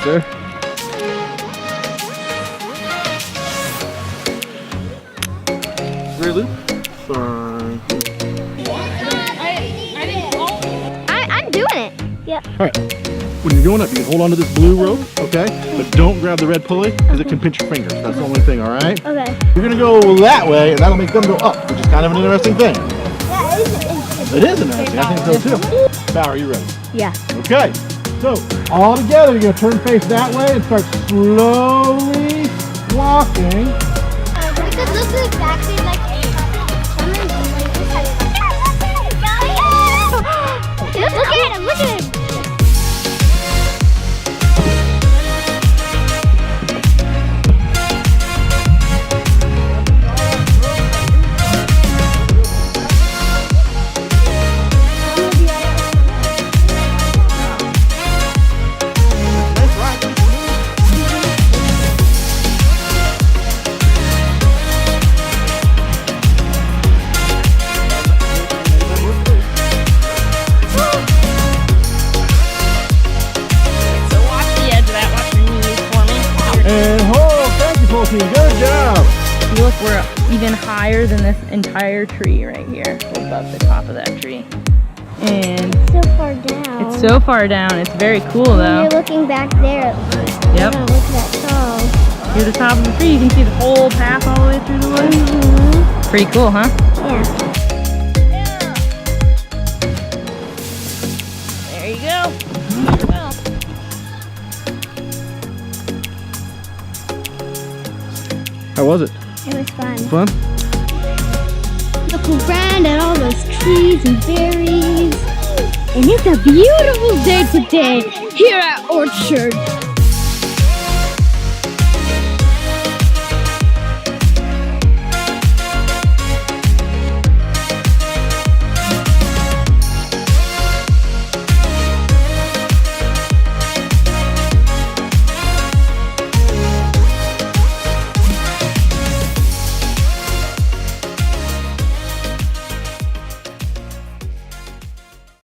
Sir? Rear loop. Fine. I'm doing it. Yeah. All right. When you're going up, you can hold on to this blue rope, okay? But don't grab the red pulley because it can pinch your fingers. That's the only thing, all right? Okay. You're gonna go that way, and that'll make them go up, which is kind of an interesting thing. That is interesting. It is interesting. I think so too. Val, are you ready? Yeah. Okay. So all together, you're gonna turn face that way and start slowly walking. Because look exactly like look at him, look at him. And hold, thank you, Pulsey. Good job. Look, we're even higher than this entire tree right here. We're above the top of that tree. And So far down. it's so far down. It's very cool When though. you're looking back there. Yep. Look at that You're the top of the tree. You can see the whole path all the way through the woods. tall. Pretty cool, huh? Yeah. There you go. How was it? It was fun. Fun? Look around at all those trees and berries. And it's a beautiful day today here at Orchard.